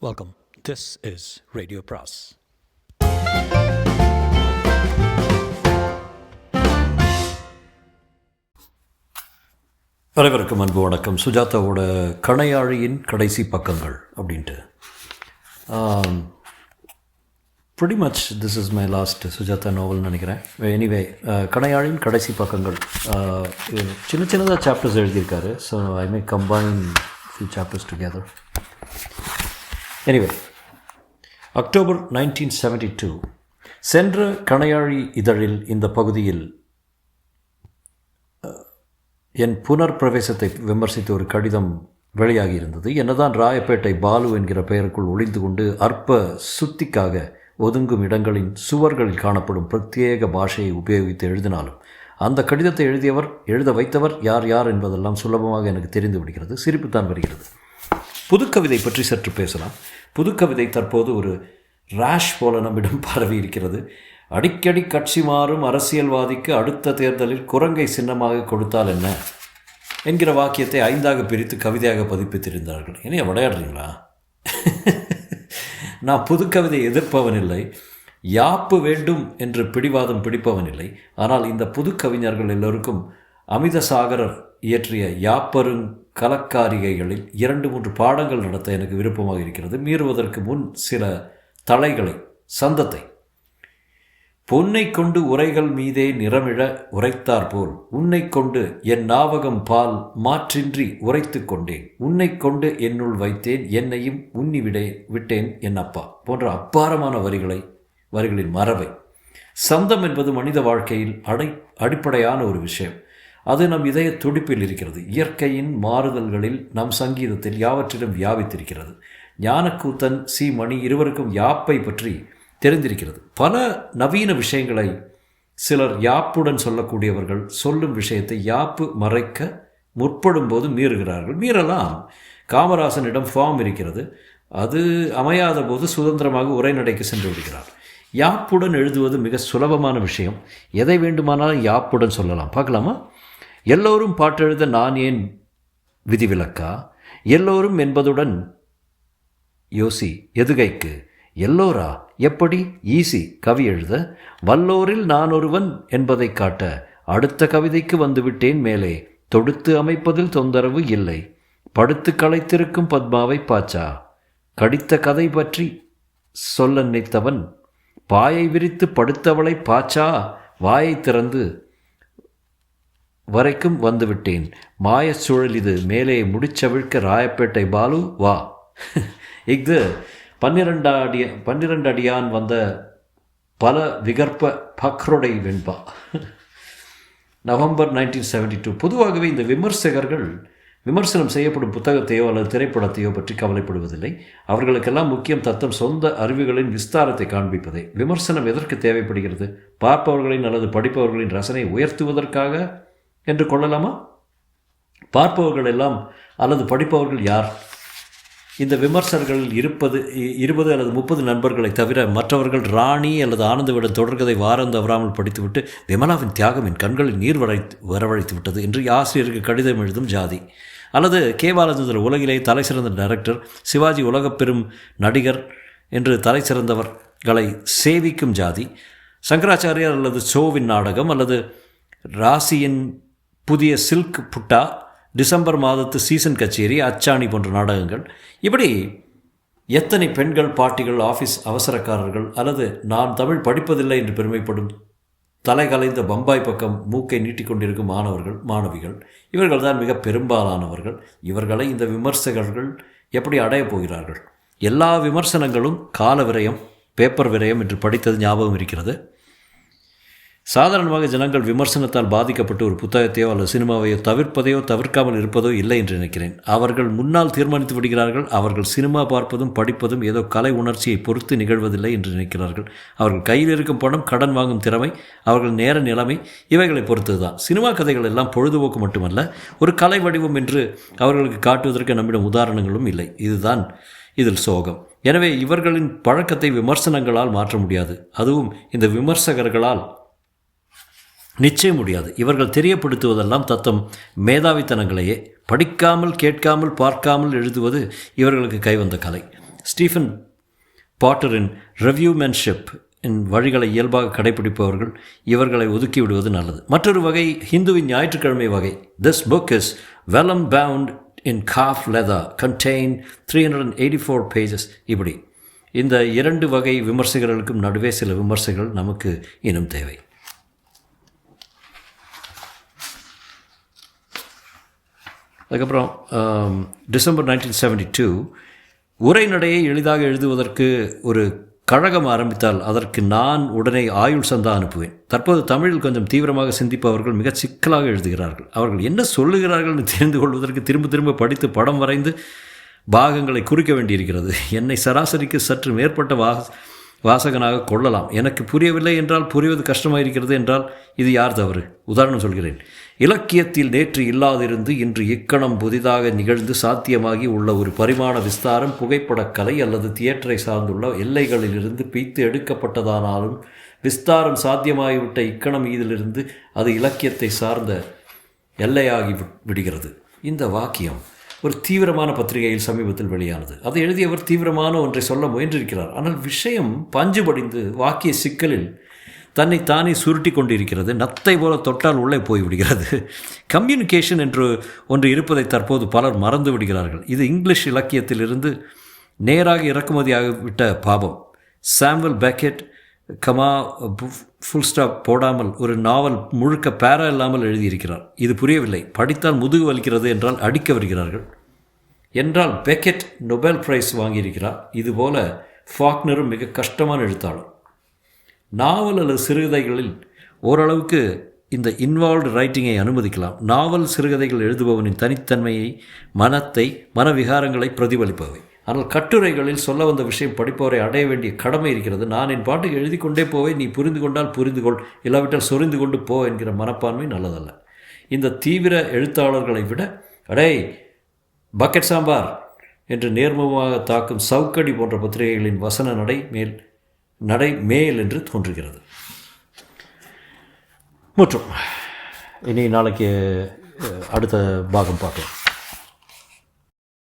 Welcome. This is Radio Pras. அனைவருக்கும் அன்பு வணக்கம். சுஜாதாவோட கணையாழியின் கடைசி பக்கங்கள் அப்படின்ட்டு pretty much this is my last Sujatha நாவல்னு நினைக்கிறேன். எனிவே கணையாழியின் கடைசி பக்கங்கள் சின்ன சின்னதாக சாப்டர்ஸ் எழுதியிருக்காரு. So I May combine few chapters together. Anyway October 1972 சென்ற கணையாழி இதழில் இந்த பகுதியில் என் புனர்பிரவேசத்தை விமர்சித்து ஒரு கடிதம் வெளியாகி இருந்தது. என்னதான் ராயப்பேட்டை பாலு என்கிற பெயருக்குள் ஒளிந்து கொண்டு அற்ப சுத்திக்காக ஒதுங்கும் இடங்களின் சுவர்களில் காணப்படும் பிரத்யேக பாஷையை உபயோகித்து எழுதினாலும் அந்த கடிதத்தை எழுத வைத்தவர் யார் யார் என்பதெல்லாம் சுலபமாக எனக்கு தெரிந்து விடுகிறது. சிரிப்புத்தான் வருகிறது. புதுக்கவிதை பற்றி சற்று பேசலாம். புதுக்கவிதை தற்போது ஒரு ரேஷ் போல நம்மிடம் பரவி இருக்கிறது. அடிக்கடி கட்சி மாறும் அரசியல்வாதிக்கு அடுத்த தேர்தலில் குரங்கை சின்னமாக கொடுத்தால் என்ன என்கிற வாக்கியத்தை 5ஆக பிரித்து கவிதையாக பதிப்பித்திருந்தார்கள். என்ன விளையாடுறீங்களா? நான் புதுக்கவிதை எதிர்ப்பவன் இல்லை, யாப்பு வேண்டும் என்று பிடிவாதம் பிடிப்பவன் இல்லை. ஆனால் இந்த புதுக்கவிஞர்கள் எல்லோருக்கும் அமிதசாகரர் இயற்றிய யாப்பருங் கலக்காரிகைகளில் 2-3 பாடங்கள் நடத்த எனக்கு விருப்பமாக இருக்கிறது. மீறுவதற்கு முன் சில தலைகளை சந்தத்தை பொன்னை கொண்டு உரைகள் மீதே நிறமிழ உரைத்தாற்போல் உன்னை கொண்டு என் நாவகம் பால் மாற்றின்றி உரைத்து கொண்டேன், உன்னை கொண்டு என்னுள் வைத்தேன், என்னையும் உன்னி விட்டேன் என் அப்பா போன்ற அப்பாரமான வரிகளின் மரபை. சந்தம் என்பது மனித வாழ்க்கையில் அடிப்படையான ஒரு விஷயம். அது நம் இதய துடிப்பில் இருக்கிறது. இயற்கையின் மாறுதல்களில் நம் சங்கீதத்தில் யாவற்றிலும் வியாபித்திருக்கிறது. ஞானக்கூத்தன் சி மணி இருவருக்கும் யாப்பை பற்றி தெரிந்திருக்கிறது. பல நவீன விஷயங்களை சிலர் யாப்புடன் சொல்லக்கூடியவர்கள் சொல்லும் விஷயத்தை யாப்பு மறைக்க முற்படும் போது மீறுகிறார்கள். மீறலாம். காமராசனிடம் ஃபார்ம் இருக்கிறது. அது அமையாத போது சுதந்திரமாக உரைநடைக்கு சென்று விடுகிறார். யாப்புடன் எழுதுவது மிக சுலபமான விஷயம். எதை வேண்டுமானாலும் யாப்புடன் சொல்லலாம். பார்க்கலாமா? எல்லோரும் பாட்டெழுத நான் ஏன் விதிவிலக்கா? எல்லோரும் என்பதுடன் யோசி எதுகைக்கு? எல்லோரா எப்படி? ஈசி கவி எழுத. வல்லோரில் நான் ஒருவன் என்பதை காட்ட அடுத்த கவிதைக்கு வந்துவிட்டேன் மேலே. தொடுத்து அமைப்பதில் தொந்தரவு இல்லை. படுத்து களைத்திருக்கும் பத்மாவை பாச்சா. கடித்த கதை பற்றி சொல்ல நினைத்தவன் பாயை விரித்து படுத்தவளை பாச்சா. வாயை திறந்து வரைக்கும் வந்துவிட்டேன். மாயச் சூழல் இது மேலே முடிச்சவிழ்க்க ராயப்பேட்டை பாலு வா. இது 12 அடியான் வந்த பல விகற்ப பக்ரோடை வெண்பா. நவம்பர் 1972. பொதுவாகவே இந்த விமர்சகர்கள் விமர்சனம் செய்யப்படும் புத்தகத்தையோ அல்லது திரைப்படத்தையோ பற்றி கவலைப்படுவதில்லை. அவர்களுக்கெல்லாம் முக்கியம் தத்தம் சொந்த அறிவுகளின் விஸ்தாரத்தை காண்பிப்பதே. விமர்சனம் எதற்கு தேவைப்படுகிறது? பார்ப்பவர்களின் அல்லது படிப்பவர்களின் ரசனை உயர்த்துவதற்காக என்று கொள்ளலாமா? பார்ப்பவர்கள் எல்லாம் அல்லது படிப்பவர்கள் யார்? இந்த விமர்சகர்களில் 20 அல்லது 30 நண்பர்களை தவிர மற்றவர்கள் ராணி அல்லது ஆனந்தவிடம் தொடர்கதை வாரம் தவறாமல் படித்துவிட்டு விமலாவின் தியாகம் என் கண்களில் நீர் வரவழைத்து விட்டது என்று ஆசிரியருக்கு கடிதம் எழுதும் ஜாதி. அல்லது கே பாலச்சந்தர் உலகிலே தலை சிறந்த டைரக்டர், சிவாஜி உலகப் பெரும் நடிகர் என்று தலை சிறந்தவர்களை சேவிக்கும் ஜாதி. சங்கராச்சாரியார் அல்லது சோவின் நாடகம் அல்லது ராசியின் புதிய சில்க் புட்டா, டிசம்பர் மாதத்து சீசன் கச்சேரி, அச்சாணி போன்ற நாடகங்கள். இப்படி எத்தனை பெண்கள் பாட்டிகள், ஆஃபீஸ் அவசரக்காரர்கள் அல்லது நான் தமிழ் படிப்பதில்லை என்று பெருமைப்படும் தலைகலைந்த பம்பாய் பக்கம் மூக்கை நீட்டிக்கொண்டிருக்கும் மாணவிகள் இவர்கள் தான் மிக பெரும்பாலானவர்கள். இவர்களை இந்த விமர்சகர்கள் எப்படி அடையப் போகிறார்கள்? எல்லா விமர்சனங்களும் கால விரயம், பேப்பர் விரயம் என்று படித்தது ஞாபகம் இருக்கிறது. சாதாரணமாக ஜனங்கள் விமர்சனத்தால் பாதிக்கப்பட்டு ஒரு புத்தகத்தையோ அல்லது சினிமாவையோ தவிர்ப்பதையோ தவிர்க்காமல் இருப்பதோ இல்லை என்று நினைக்கிறேன். அவர்கள் முன்னால் தீர்மானித்து விடுகிறார்கள். அவர்கள் சினிமா பார்ப்பதும் படிப்பதும் ஏதோ கலை உணர்ச்சியை பொறுத்து நிகழ்வதில்லை என்று நினைக்கிறார்கள். அவர்கள் கையில் இருக்கும் பணம், கடன் வாங்கும் திறமை, அவர்கள் நேர நிலைமை இவைகளை பொறுத்தது தான். சினிமா கதைகள் எல்லாம் பொழுதுபோக்கு மட்டுமல்ல, ஒரு கலை வடிவம் என்று அவர்களுக்கு காட்டுவதற்கு நம்மிடம் உதாரணங்களும் இல்லை. இதுதான் இதில் சோகம். எனவே இவர்களின் பழக்கத்தை விமர்சனங்களால் மாற்ற முடியாது. அதுவும் இந்த விமர்சகர்களால் நிச்சயம் முடியாது. இவர்கள் தெரியப்படுத்துவதெல்லாம் தத்தம் மேதாவித்தனங்களையே. படிக்காமல் கேட்காமல் பார்க்காமல் எழுதுவது இவர்களுக்கு கைவந்த கலை. ஸ்டீஃபன் பாட்டரின் ரெவ்யூமென்ஷிப் வழிகளை இயல்பாக கடைபிடிப்பவர்கள் இவர்களை ஒதுக்கிவிடுவது நல்லது. மற்றொரு வகை ஹிந்துவின் ஞாயிற்றுக்கிழமை வகை. This book is vellum bound in calf leather, contain 384 pages. இப்படி இந்த இரண்டு வகை விமர்சகர்களுக்கும் நடுவே சில விமர்சகர்கள் நமக்கு இன்னும் தேவை. அதுக்கப்புறம் டிசம்பர் 1972 உரைநடையை எளிதாக எழுதுவதற்கு ஒரு கழகம் ஆரம்பித்தால் அதற்கு நான் உடனே ஆயுள் சந்தா அனுப்புவேன். தற்போது தமிழில் கொஞ்சம் தீவிரமாக சிந்திப்பவர்கள் மிக சிக்கலாக எழுதுகிறார்கள். அவர்கள் என்ன சொல்லுகிறார்கள் என்று தெரிந்து கொள்வதற்கு திரும்ப திரும்ப படித்து படம் வரைந்து பாகங்களை குறிக்க வேண்டியிருக்கிறது. என்னை சராசரிக்கு சற்று மேற்பட்ட வாசகனாக கொள்ளலாம். எனக்கு புரியவில்லை என்றால், புரிவது கஷ்டமாக இருக்கிறது என்றால் இது யார் தவறு? உதாரணம் சொல்கிறேன். இலக்கியத்தில் நேற்று இல்லாதிருந்து இன்று இக்கணம் புதிதாக நிகழ்ந்து சாத்தியமாகி உள்ள ஒரு பரிமாண விஸ்தாரம் புகைப்படக்கலை அல்லது தியேட்டரை சார்ந்துள்ள எல்லைகளிலிருந்து பிய்த்து எடுக்கப்பட்டதானாலும் விஸ்தாரம் சாத்தியமாகிவிட்ட இக்கணம் இதிலிருந்து அது இலக்கியத்தை சார்ந்த எல்லையாகி விடுகிறது. இந்த வாக்கியம் ஒரு தீவிரமான பத்திரிகையில் சமீபத்தில் வெளியானது. அதை எழுதியவர் தீவிரமான ஒன்றை சொல்ல முயன்றிருக்கிறார். ஆனால் விஷயம் பஞ்சு படிந்து வாக்கிய சிக்கலில் தன்னை தானே சுருட்டி கொண்டிருக்கிறது. நத்தை போல தொட்டால் உள்ளே போய்விடுகிறது. கம்யூனிகேஷன் என்று ஒன்று இருப்பதை தற்போது பலர் மறந்து விடுகிறார்கள். இது இங்கிலீஷ் இலக்கியத்திலிருந்து நேராக இறக்குமதியாகிவிட்ட பாபம். Samuel Beckett comma full stop போடாமல் ஒரு நாவல் முழுக்க பேரா இல்லாமல் எழுதியிருக்கிறார். இது புரியவில்லை, படித்தால் முதுகு வலிக்கிறது என்றால் அடிக்க வருகிறார்கள். என்றால் பெக்கெட் நொபேல் பிரைஸ் வாங்கியிருக்கிறார். இதுபோல ஃபாக்னரும் மிக கஷ்டமான எழுத்தாளர். நாவல் அல்லது சிறுகதைகளில் ஓரளவுக்கு இந்த இன்வால்வ்டு ரைட்டிங்கை அனுமதிக்கலாம். நாவல் சிறுகதைகள் எழுதுபவனின் தனித்தன்மையை, மனவிகாரங்களை பிரதிபலிப்பவை. ஆனால் கட்டுரைகளில் சொல்ல வந்த விஷயம் படிப்பவரை அடைய வேண்டிய கடமை இருக்கிறது. நான் என் பாட்டுக்கு எழுதி கொண்டே போவேன், நீ புரிந்து கொண்டால் புரிந்து கொள், இல்லாவிட்டால் சொரிந்து கொண்டு போ என்கிற மனப்பான்மை நல்லதல்ல. இந்த தீவிர எழுத்தாளர்களை விட அடே பக்கெட் சாம்பார் என்று நேர்முகமாக தாக்கும் சவுக்கடி போன்ற பத்திரிகைகளின் வசன நடை மேல் என்று தோன்றுகிறது. மற்றும் இனி நாளைக்கு அடுத்த பாகம் பார்க்கலாம்.